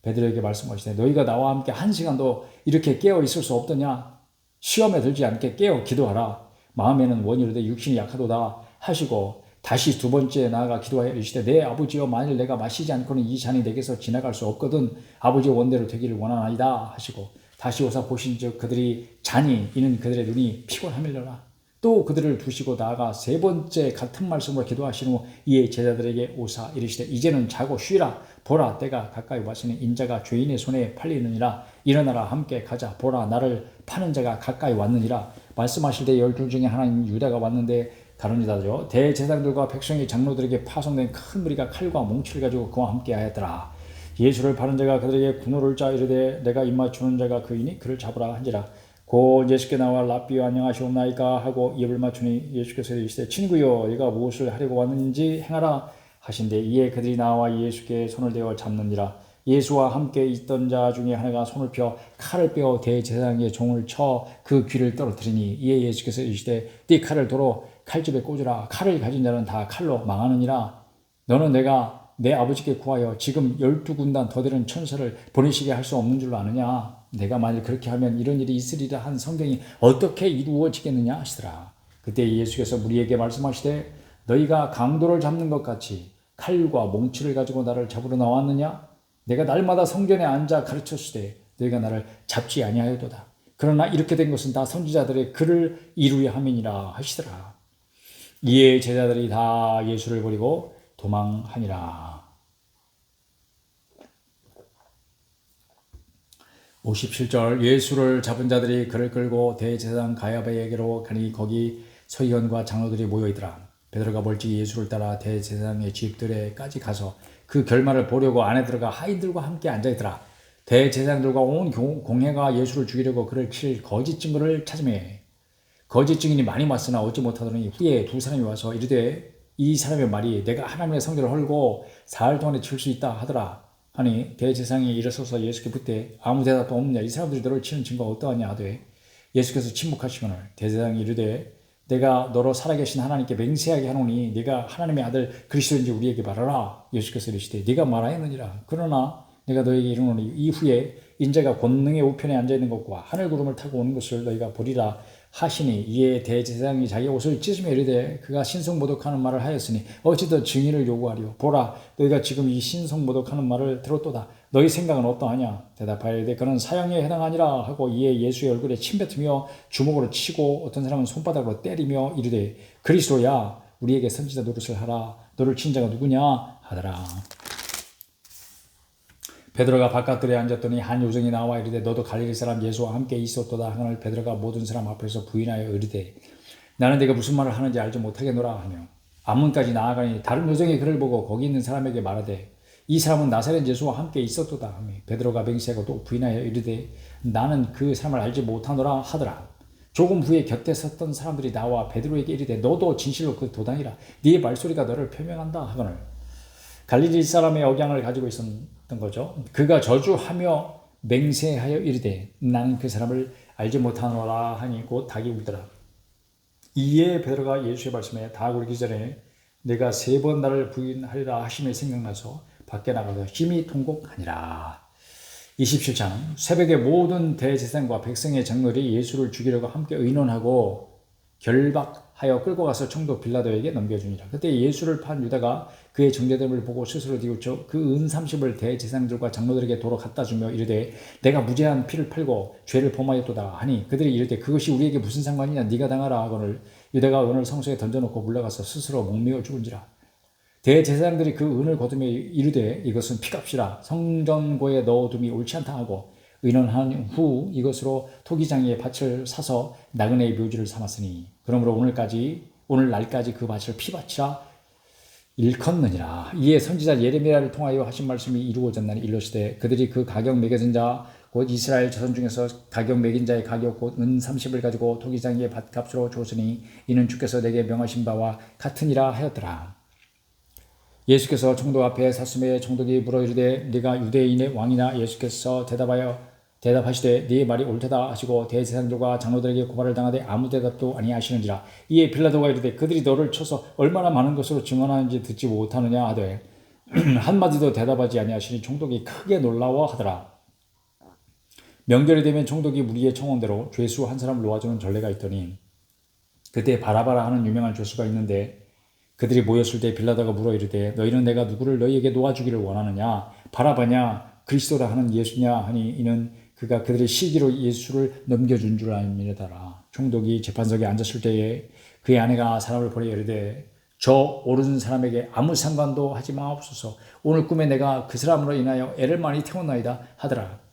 베드로에게 말씀하시되 너희가 나와 함께 한 시간도 이렇게 깨어 있을 수 없더냐. 시험에 들지 않게 깨어 기도하라. 마음에는 원이로되 육신이 약하도다 하시고 다시 두 번째 나아가 기도하여 이르시되 내 아버지여 만일 내가 마시지 않고는 이 잔이 내게서 지나갈 수 없거든 아버지의 원대로 되기를 원하나이다 하시고 다시 오사 보신즉 그들이 잔이 이는 그들의 눈이 피곤하밀러라. 또 그들을 두시고 나아가 세 번째 같은 말씀으로 기도하신 후 이에 제자들에게 오사 이르시되 이제는 자고 쉬라. 보라 때가 가까이 왔으니 인자가 죄인의 손에 팔리느니라. 일어나라 함께 가자. 보라 나를 파는 자가 가까이 왔느니라. 말씀하실 때 12 중에 하나인 유다가 왔는데 가룟유다죠. 대제사장들과 백성의 장로들에게 파송된 큰 무리가 칼과 몽치를 가지고 그와 함께 하였더라. 예수를 파는 자가 그들에게 군호를 짜 이르되 내가 입맞추는 자가 그이니 그를 잡으라 한지라. 곧 예수께 나와 랍비여 안녕하시옵나이까 하고 입을 맞추니 예수께서 이르시되 친구여 네가 무엇을 하려고 왔는지 행하라 하신대 이에 그들이 나와 예수께 손을 대어 잡느니라. 예수와 함께 있던 자 중에 하나가 손을 펴 칼을 빼어 대제사장의 종을 쳐 그 귀를 떨어뜨리니 이에 예수께서 이르시되 네 칼을 도로 칼집에 꽂으라. 칼을 가진 자는 다 칼로 망하느니라. 너는 내가 내 아버지께 구하여 지금 12군단 더 되는 천사를 보내시게 할 수 없는 줄로 아느냐. 내가 만일 그렇게 하면 이런 일이 있으리라 한 성경이 어떻게 이루어지겠느냐 하시더라. 그때 예수께서 무리에게 말씀하시되 너희가 강도를 잡는 것 같이 칼과 몽치를 가지고 나를 잡으러 나왔느냐. 내가 날마다 성전에 앉아 가르쳤으되 너희가 나를 잡지 아니하였도다. 그러나 이렇게 된 것은 다 선지자들의 글을 이루려 함이니라 하시더라. 이에 제자들이 다 예수를 버리고 도망하니라. 57절 예수를 잡은 자들이 그를 끌고 대제사장 가야바에게로 가니 거기 서기관과 장로들이 모여있더라. 베드로가 멀찍이 예수를 따라 대제사장의 집들에까지 가서 그 결말을 보려고 안에 들어가 하인들과 함께 앉아있더라. 대제사장들과 온 공회가 예수를 죽이려고 그를 칠 거짓 증거를 찾으매 거짓 증인이 많이 왔으나 얻지 못하더니 후에 두 사람이 와서 이르되 이 사람의 말이 내가 하나님의 성전을 헐고 사흘 동안에 칠 수 있다 하더라 하니 대제사장이 일어서서 예수께 묻되 아무 대답도 없느냐. 이 사람들이 너를 치는 증거가 어떠하냐 하되 예수께서 침묵하시거늘 대제사장이 이르되 내가 너로 살아계신 하나님께 맹세하게 하노니 네가 하나님의 아들 그리스도인지 우리에게 말하라. 예수께서 이르시되 네가 말하였느니라. 그러나 내가 너에게 이르노니 이후에 인자가 권능의 우편에 앉아있는 것과 하늘 구름을 타고 오는 것을 너희가 보리라 하시니 이에 대제사장이 자기 옷을 찢으며 이르되 그가 신성모독하는 말을 하였으니 어찌 더 증인을 요구하리요. 보라 너희가 지금 이 신성모독하는 말을 들었도다. 너희 생각은 어떠하냐. 대답하여 이르되 그는 사형에 해당하니라 하고 이에 예수의 얼굴에 침 뱉으며 주먹으로 치고 어떤 사람은 손바닥으로 때리며 이르되 그리스도야 우리에게 선지자 노릇을 하라. 너를 친 자가 누구냐 하더라. 베드로가 바깥들에 앉았더니 한 요정이 나와 이르되 너도 갈릴리 사람 예수와 함께 있었도다 하거늘 베드로가 모든 사람 앞에서 부인하여 이르되 나는 네가 무슨 말을 하는지 알지 못하겠노라 하며 앞문까지 나아가니 다른 요정이 그를 보고 거기 있는 사람에게 말하되 이 사람은 나사렛 예수와 함께 있었도다 하며 베드로가 맹세하고 또 부인하여 이르되 나는 그 사람을 알지 못하노라 하더라. 조금 후에 곁에 섰던 사람들이 나와 베드로에게 이르되 너도 진실로 그 도당이라. 네 말소리가 너를 표명한다 하거늘 갈릴리 사람의 억양을 가지고 있었던 거죠. 그가 저주하며 맹세하여 이르되 나는 그 사람을 알지 못하노라 하니 곧 닭이 울더라. 이에 베드로가 예수의 말씀에 닭 울기 전에 내가 3번 나를 부인하리라 하심이 생각나서 밖에 나가서 심히 통곡하니라. 27장 새벽에 모든 대제사장과 백성의 장로들이 예수를 죽이려고 함께 의논하고 결박하여 끌고 가서 총독 빌라도에게 넘겨주니라. 그때 예수를 판 유다가 그의 정죄됨을 보고 스스로 뉘우쳐 그 은 30을 대제사장들과 장로들에게 도로 갖다 주며 이르되 내가 무죄한 피를 팔고 죄를 범하였도다 하니 그들이 이르되 그것이 우리에게 무슨 상관이냐. 네가 당하라 하거늘 유다가 은을 성소에 던져놓고 물러가서 스스로 목매어 죽은지라. 대제사장들이 그 은을 거두며 이르되 이것은 피값이라 성전고에 넣어둠이 옳지 않다 하고 의논한 후 이것으로 토기장의 밭을 사서 나그네의 묘지를 삼았으니 그러므로 오늘날까지 그 밭을 피밭이라 일컫느니라. 이에 선지자 예레미야를 통하여 하신 말씀이 이루어졌나니 일러시되 그들이 그 가격 매겨진 자 곧 이스라엘 자손 중에서 가격 매긴 자의 가격 곧 은 30을 가지고 토기장의 밭값으로 줬으니 이는 주께서 내게 명하신 바와 같으니라 하였더라. 예수께서 총독 앞에 섰음에 총독이 물어 이르되 네가 유대인의 왕이냐? 예수께서 대답하시되 네 말이 옳도다 하시고 대제사장들과 장로들에게 고발을 당하되 아무 대답도 아니하시는지라. 이에 빌라도가 이르되 그들이 너를 쳐서 얼마나 많은 것으로 증언하는지 듣지 못하느냐 하되 한마디도 대답하지 아니하시니 총독이 크게 놀라워하더라. 명절이 되면 총독이 무리의 청원대로 죄수 한 사람을 놓아주는 전례가 있더니 그때 바라바라 하는 유명한 죄수가 있는데 그들이 모였을 때 빌라도가 물어 이르되 너희는 내가 누구를 너희에게 놓아주기를 원하느냐? 바라바냐? 그리스도라 하는 예수냐? 하니 이는 그가 그들의 시기로 예수를 넘겨준 줄 알미르더라. 총독이 재판석에 앉았을 때에 그의 아내가 사람을 보내 이르되 저 오른 사람에게 아무 상관도 하지 마옵소서. 오늘 꿈에 내가 그 사람으로 인하여 애를 많이 태웠나이다 하더라.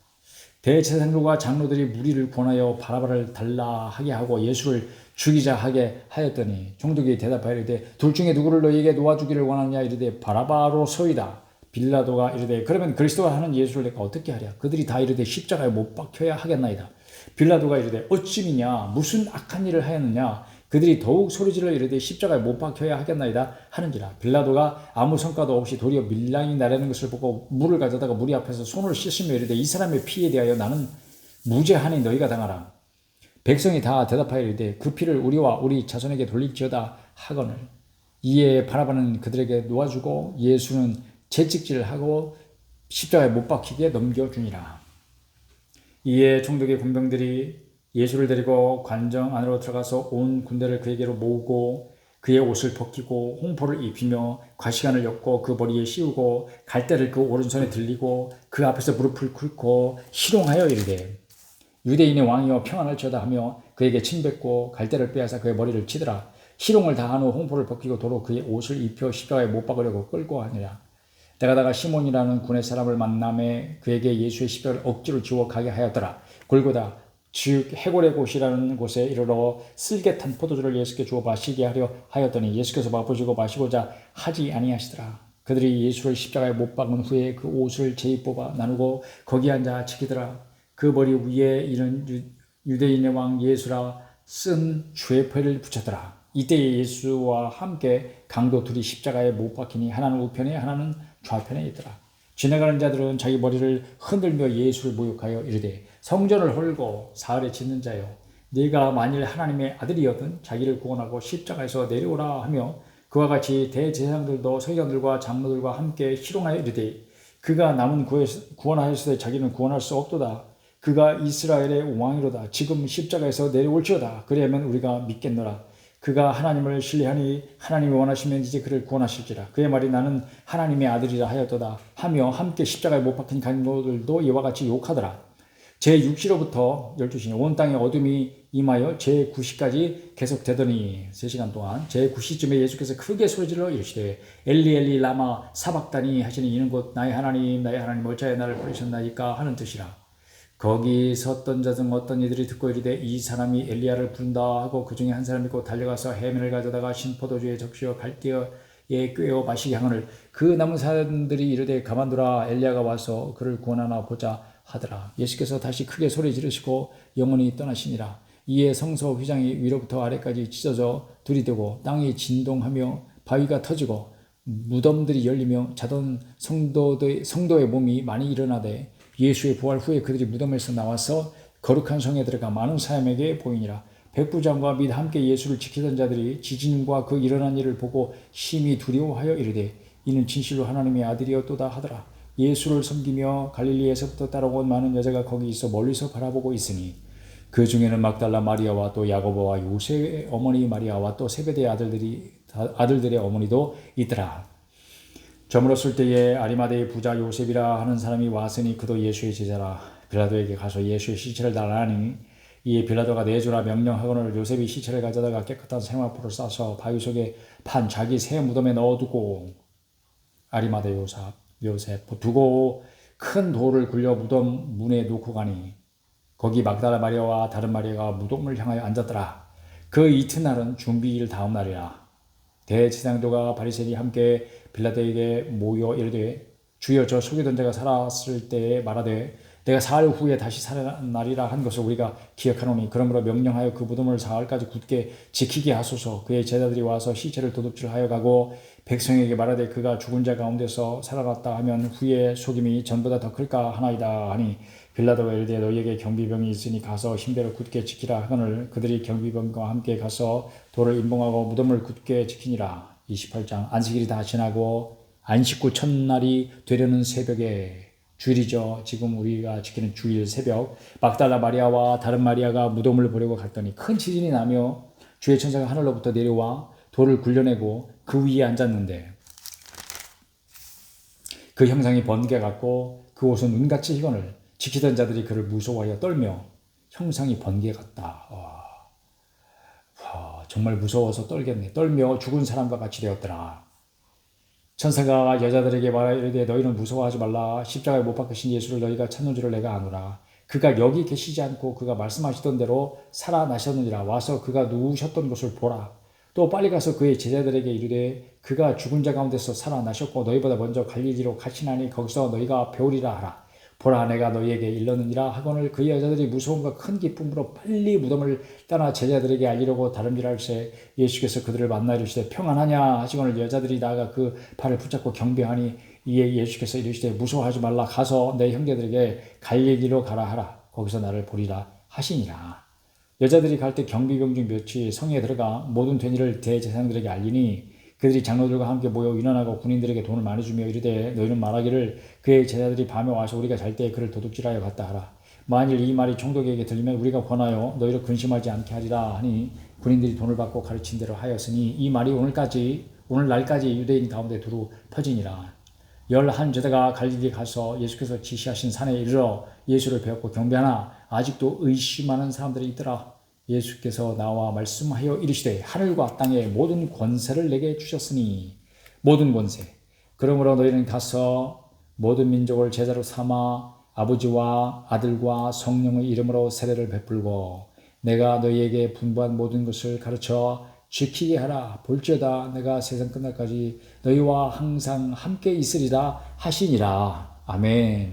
대제사장들과 장로들이 무리를 권하여 바라바를 달라 하게 하고 예수를 죽이자 하게 하였더니 총독이 대답하여 이르되 둘 중에 누구를 너희에게 놓아주기를 원하느냐? 이르되 바라바로소이다. 빌라도가 이르되 그러면 그리스도가 하는 예수를 내가 어떻게 하랴? 그들이 다 이르되 십자가에 못 박혀야 하겠나이다. 빌라도가 이르되 어찌미냐? 무슨 악한 일을 하였느냐? 그들이 더욱 소리질러 이르되 십자가에 못 박혀야 하겠나이다 하는지라. 빌라도가 아무 성과도 없이 도리어 밀랑이 나르는 것을 보고 물을 가져다가 무리 앞에서 손을 씻으며 이르되 이 사람의 피에 대하여 나는 무죄하니 너희가 당하라. 백성이 다 대답하여 이르되 그 피를 우리와 우리 자손에게 돌릴지어다 하거늘. 이에 바라바는 그들에게 놓아주고 예수는 채찍질을 하고 십자가에 못 박히게 넘겨주니라. 이에 총독의 군병들이 예수를 데리고 관정 안으로 들어가서 온 군대를 그에게로 모으고 그의 옷을 벗기고 홍포를 입히며 과시간을 엮고 그 머리에 씌우고 갈대를 그 오른손에 들리고 그 앞에서 무릎을 꿇고 희롱하여 이르되 유대인의 왕이여 평안할지어다 하며 그에게 침뱉고 갈대를 빼앗아 그의 머리를 치더라. 희롱을 다한 후 홍포를 벗기고 도로 그의 옷을 입혀 십자가에 못 박으려고 끌고 하니라. 때가다가 시몬이라는 군의 사람을 만남에 그에게 예수의 십자가를 억지로 지워 가게 하였더라. 골고다 즉 해골의 곳이라는 곳에 이르러 쓸개 탄 포도주를 예수께 주어 마시게 하려 하였더니 예수께서 맛보시고 마시고자 하지 아니하시더라. 그들이 예수를 십자가에 못 박은 후에 그 옷을 제입 뽑아 나누고 거기 앉아 지키더라. 그 머리 위에 이는 유대인의 왕 예수라 쓴 주의표를 붙였더라. 이때 예수와 함께 강도 둘이 십자가에 못 박히니 하나는 우편에 하나는 좌편에 있더라. 지나가는 자들은 자기 머리를 흔들며 예수를 모욕하여 이르되 성전을 헐고 사흘에 짓는 자여 네가 만일 하나님의 아들이었든 자기를 구원하고 십자가에서 내려오라 하며 그와 같이 대제사장들도 서기관들과 장로들과 함께 희롱하여 이르되 그가 남은 구원하였으되 자기는 구원할 수 없도다. 그가 이스라엘의 왕이로다. 지금 십자가에서 내려올지어다. 그리하면 우리가 믿겠노라. 그가 하나님을 신뢰하니 하나님이 원하시면 이제 그를 구원하실지라. 그의 말이 나는 하나님의 아들이라 하였도다 하며 함께 십자가에 못 박힌 강도들도 이와 같이 욕하더라. 제6시로부터 12시 온 땅에 어둠이 임하여 제9시까지 계속되더니 3시간 동안 제9시쯤에 예수께서 크게 소리질러 이르시되 엘리 엘리 라마 사박다니 하시니 이는 곧 나의 하나님 어찌하여 나를 버리셨나이까 하는 뜻이라. 거기 섰던 자 중 어떤 이들이 듣고 이르되 이 사람이 엘리야를 부른다 하고 그 중에 한 사람이 곧 달려가서 해면을 가져다가 신포도주에 적시어 갈대에 꿰어 마시게 하거늘 그 남은 사람들이 이르되 가만두라 엘리야가 와서 그를 구원하나 보자 하더라. 예수께서 다시 크게 소리 지르시고 영원히 떠나시니라. 이에 성소 휘장이 위로부터 아래까지 찢어져 들이대고 땅이 진동하며 바위가 터지고 무덤들이 열리며 자던 성도의 몸이 많이 일어나되 예수의 부활 후에 그들이 무덤에서 나와서 거룩한 성에 들어가 많은 사람에게 보이니라. 백부장과 및 함께 예수를 지키던 자들이 지진과 그 일어난 일을 보고 심히 두려워하여 이르되 이는 진실로 하나님의 아들이었도다 하더라. 예수를 섬기며 갈릴리에서부터 따라온 많은 여자가 거기 있어 멀리서 바라보고 있으니 그 중에는 막달라 마리아와 또 야고보와 요셉의 어머니 마리아와 또 세베대의 아들들의 어머니도 있더라. 저물었을 때에 아리마대의 부자 요셉이라 하는 사람이 왔으니 그도 예수의 제자라. 빌라도에게 가서 예수의 시체를 달라니 이에 빌라도가 내주라 명령하거늘 요셉이 시체를 가져다가 깨끗한 생화포를 싸서 바위 속에 판 자기 새 무덤에 넣어두고 아리마대 요셉 두고 큰 돌을 굴려 무덤 문에 놓고 가니 거기 막달라 마리아와 다른 마리아가 무덤을 향하여 앉았더라. 그 이튿날은 준비일 다음 날이라. 대제사장들과 바리새인이 함께 빌라도에게 모여 이르되 주여 저 속이던 자가 살았을 때에 말하되 내가 사흘 후에 다시 살아나리라 한 것을 우리가 기억하노니 그러므로 명령하여 그 무덤을 사흘까지 굳게 지키게 하소서. 그의 제자들이 와서 시체를 도둑질하여 가고 백성에게 말하되 그가 죽은 자 가운데서 살아났다 하면 후에 속임이 전보다 더 클까 하나이다 하니 빌라도가 이르되 너희에게 경비병이 있으니 가서 흰배를 굳게 지키라 하거늘 그들이 경비병과 함께 가서 돌을 임봉하고 무덤을 굳게 지키니라. 28장. 안식일이 다 지나고 안식 후 첫날이 되려는 새벽에, 주일이죠. 지금 우리가 지키는 주일 새벽, 막달라 마리아와 다른 마리아가 무덤을 보려고 갔더니 큰 지진이 나며 주의 천사가 하늘로부터 내려와 돌을 굴려내고 그 위에 앉았는데 그 형상이 번개 같고 그 옷은 은같이 희건을 지키던 자들이 그를 무서워하여 떨며 형상이 번개 같다. 정말 무서워서 떨겠네. 떨며 죽은 사람과 같이 되었더라. 천사가 여자들에게 말하되 너희는 무서워하지 말라. 십자가에 못 박히신 예수를 너희가 찾는 줄을 내가 아노라. 그가 여기 계시지 않고 그가 말씀하시던 대로 살아나셨느니라. 와서 그가 누우셨던 곳을 보라. 또 빨리 가서 그의 제자들에게 이르되 그가 죽은 자 가운데서 살아나셨고 너희보다 먼저 갈릴리로 가시나니 거기서 너희가 배우리라 하라. 보라 내가 너희에게 일렀느니라 하거늘 그의 여자들이 무서움과 큰 기쁨으로 빨리 무덤을 떠나 제자들에게 알리려고 다름질할새 예수께서 그들을 만나 이르시되 평안하냐 하시거늘 여자들이 나아가 그 발을 붙잡고 경배하니 이에 예수께서 이르시되 무서워하지 말라. 가서 내 형제들에게 갈릴리로 가라 하라. 거기서 나를 보리라 하시니라. 여자들이 갈 때 경비병 중 몇이 성에 들어가 모든 된 일을 대제사장들에게 알리니 그들이 장로들과 함께 모여 위난하고 군인들에게 돈을 많이 주며 이르되 너희는 말하기를 그의 제자들이 밤에 와서 우리가 잘 때에 그를 도둑질하여 갔다 하라. 만일 이 말이 총독에게 들리면 우리가 권하여 너희를 근심하지 않게 하리라 하니 군인들이 돈을 받고 가르친 대로 하였으니 이 말이 오늘날까지 유대인 가운데 두루 퍼지니라. 11제자가 갈릴리 가서 예수께서 지시하신 산에 이르러 예수를 배웠고 경배하나 아직도 의심하는 사람들이 있더라. 예수께서 나와 말씀하여 이르시되 하늘과 땅의 모든 권세를 내게 주셨으니 모든 권세. 그러므로 너희는 가서 모든 민족을 제자로 삼아 아버지와 아들과 성령의 이름으로 세례를 베풀고 내가 너희에게 분부한 모든 것을 가르쳐 지키게 하라. 볼지어다 내가 세상 끝날까지 너희와 항상 함께 있으리라 하시니라. 아멘.